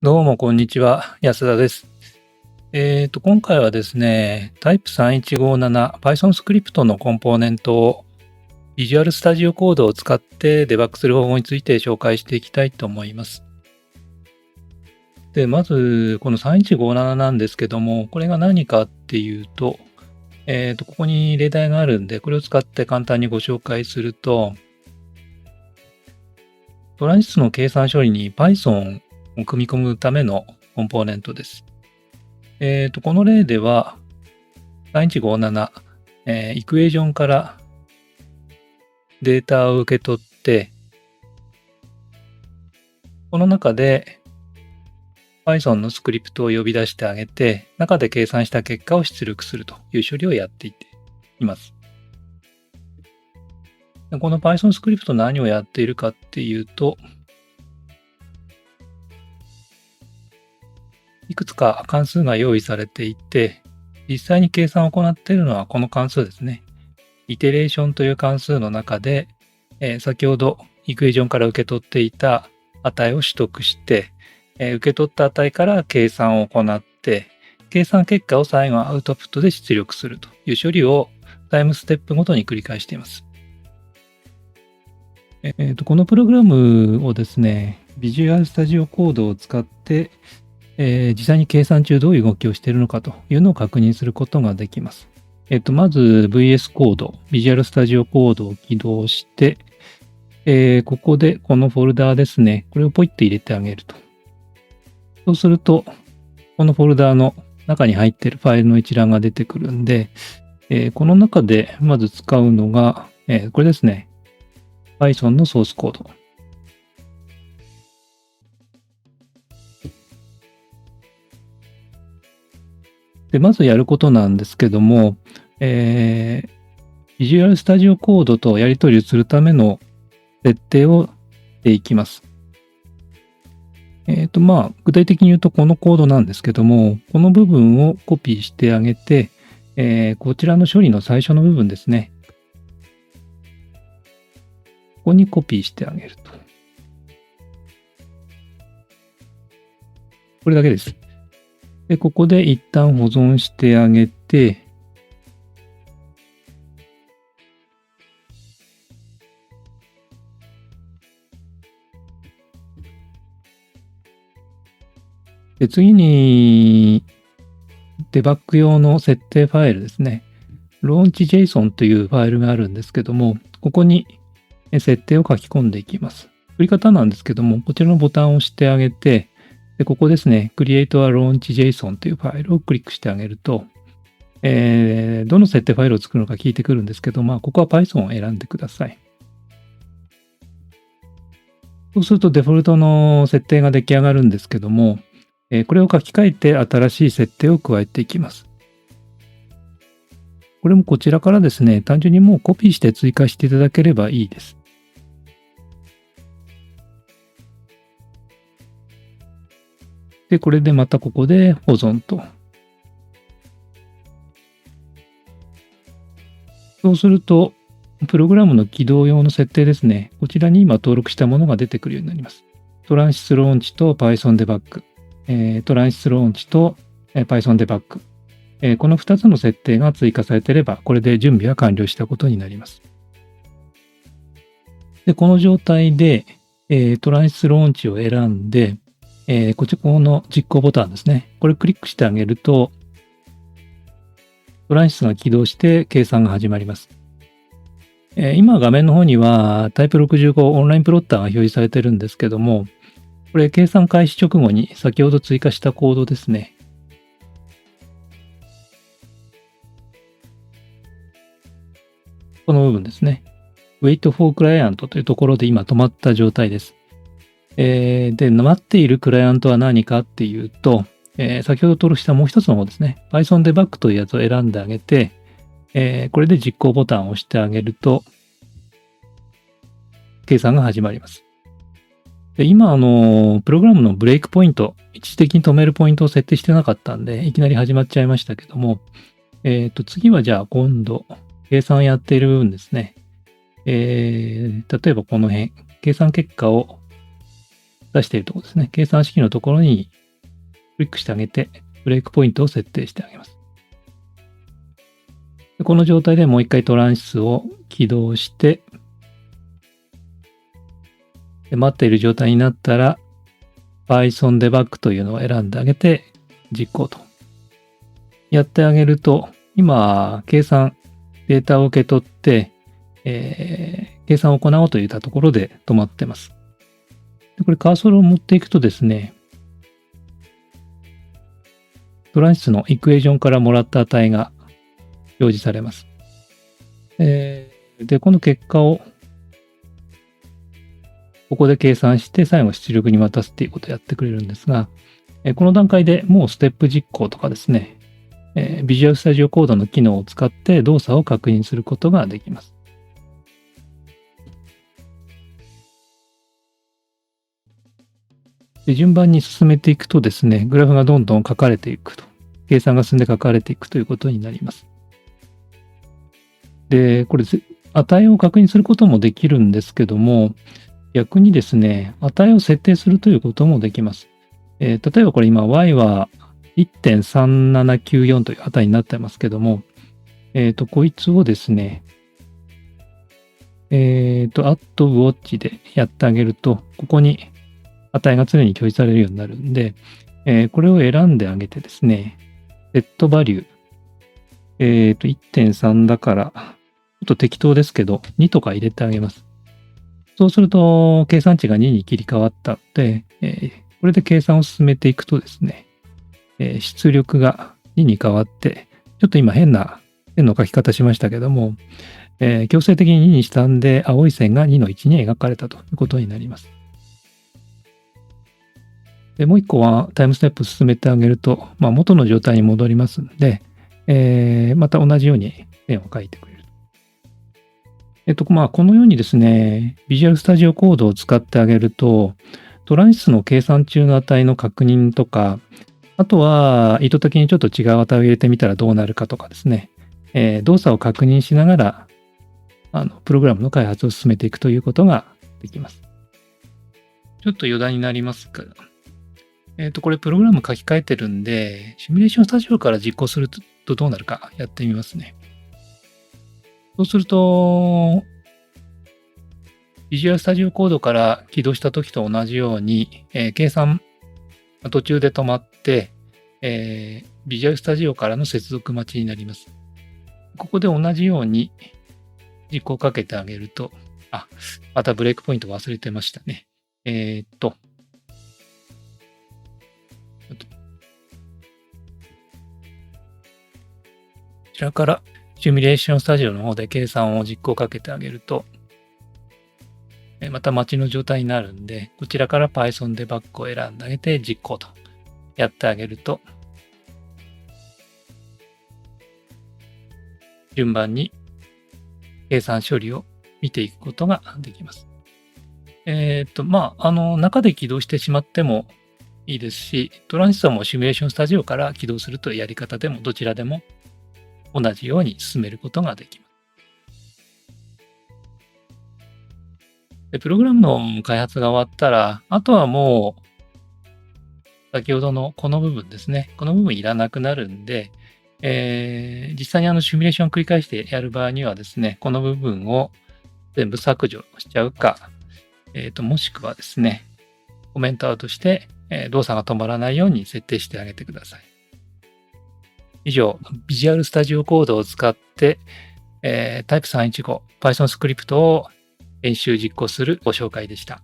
どうもこんにちは、安田です。今回はですね、Type3157 Python スクリプトのコンポーネントを Visual Studio Code を使ってデバッグする方法について紹介していきたいと思います。で、まず、この3157なんですけども、これが何かっていうと、ここに例題があるんで、これを使って簡単にご紹介すると、トランジスの計算処理に Python を組み込むためのコンポーネントです。この例では、3157、イクエーションからデータを受け取って、この中で Python のスクリプトを呼び出してあげて、中で計算した結果を出力するという処理をやっています。この Python スクリプト何をやっているかっていうと、いくつか関数が用意されていて、実際に計算を行っているのはこの関数ですね。イテレーションという関数の中で、先ほどイクエーションから受け取っていた値を取得して、受け取った値から計算を行って、計算結果を最後アウトプットで出力するという処理をタイムステップごとに繰り返しています。このプログラムをですね、Visual Studio Code を使って、実際に計算中どういう動きをしているのかというのを確認することができます。まず VS コード、Visual Studio Code を起動して、ここでこのフォルダーですね、これをポイッと入れてあげると。そうすると、このフォルダーの中に入っているファイルの一覧が出てくるんで、この中でまず使うのが、これですね。Python のソースコード。で、まずやることなんですけども、Visual Studio Code とやり取りするための設定をしていきます。具体的に言うとこのコードなんですけども、この部分をコピーしてあげて、こちらの処理の最初の部分ですね。ここにコピーしてあげると。これだけです。で、ここで一旦保存してあげて、で、次に、デバッグ用の設定ファイルですね。launch.json というファイルがあるんですけども、ここに設定を書き込んでいきます。振り方なんですけども、こちらのボタンを押してあげて、でここですね、create a launch.json というファイルをクリックしてあげると、どの設定ファイルを作るのか聞いてくるんですけど、ここは Python を選んでください。そうするとデフォルトの設定が出来上がるんですけども、これを書き換えて新しい設定を加えていきます。これもこちらからですね、単純にもうコピーして追加していただければいいです。で、これでまたここで保存と。そうすると、プログラムの起動用の設定ですね。こちらに今登録したものが出てくるようになります。トランシスローンチと Python デバッグ。トランシスローンチと Python デバッグ。この2つの設定が追加されていれば、これで準備は完了したことになります。で、この状態で、トランシスローンチを選んで、この実行ボタンですね。これクリックしてあげると、トランシスが起動して計算が始まります。今画面の方にはタイプ65オンラインプロッターが表示されてるんですけども、これ計算開始直後に先ほど追加したコードですね。この部分ですね。wait for client というところで今止まった状態です。で、待っているクライアントは何かっていうと、先ほど登録したもう一つの方ですね。Python Debug というやつを選んであげて、これで実行ボタンを押してあげると、計算が始まります。で今、プログラムのブレイクポイント、一時的に止めるポイントを設定してなかったんで、いきなり始まっちゃいましたけども、次はじゃあ今度、計算をやっている部分ですね。例えばこの辺、計算結果を出しているところですね。計算式のところにクリックしてあげて、ブレイクポイントを設定してあげます。でこの状態でもう一回トランシスを起動して、で待っている状態になったら、Python Debug というのを選んであげて、実行と。やってあげると、今、計算、データを受け取って、計算を行おうといったところで止まってます。でこれカーソルを持っていくとですね、トランシスのイクエーションからもらった値が表示されます。で、この結果をここで計算して最後出力に渡すっていうことをやってくれるんですが、この段階でもうステップ実行とかですね、Visual Studio Code の機能を使って動作を確認することができます。で順番に進めていくとですね、グラフがどんどん書かれていくと、計算が進んで書かれていくということになります。で、これ、値を確認することもできるんですけども、逆にですね、値を設定するということもできます。例えばこれ今 y は 1.3794 という値になってますけども、こいつをですね、@watch でやってあげると、ここに値が常に表示されるようになるんで、これを選んであげてですね、set value、1.3 だから、ちょっと適当ですけど、2とか入れてあげます。そうすると、計算値が2に切り替わったので、これで計算を進めていくとですね、出力が2に変わって、ちょっと今変な線の書き方しましたけども、強制的に2にしたんで、青い線が2の1に描かれたということになります。でもう一個はタイムステップ進めてあげると、元の状態に戻りますので、また同じように線を書いてくれる。このようにですね、Visual Studio Code を使ってあげると、トランシスの計算中の値の確認とか、あとは意図的にちょっと違う値を入れてみたらどうなるかとかですね、動作を確認しながら、プログラムの開発を進めていくということができます。ちょっと余談になりますが、これプログラム書き換えてるんで、シミュレーションスタジオから実行するとどうなるかやってみますね。そうすると、Visual Studio Code から起動した時と同じように、計算途中で止まって、Visual Studio からの接続待ちになります。ここで同じように実行をかけてあげると、またブレイクポイント忘れてましたね。こちらからシミュレーションスタジオの方で計算を実行をかけてあげると、また待ちの状態になるんで、こちらから Python Debug を選んであげて実行とやってあげると、順番に計算処理を見ていくことができます。中で起動してしまってもいいですし、トランジスタもシミュレーションスタジオから起動するというやり方でもどちらでも同じように進めることができます。でプログラムの開発が終わったら、あとはもう、先ほどのこの部分ですね。この部分いらなくなるんで、実際にシミュレーションを繰り返してやる場合にはですね、この部分を全部削除しちゃうか、もしくはですね、コメントアウトして、動作が止まらないように設定してあげてください。以上、Visual Studio Code を使って、Type 315 Python スクリプトを演習実行するご紹介でした。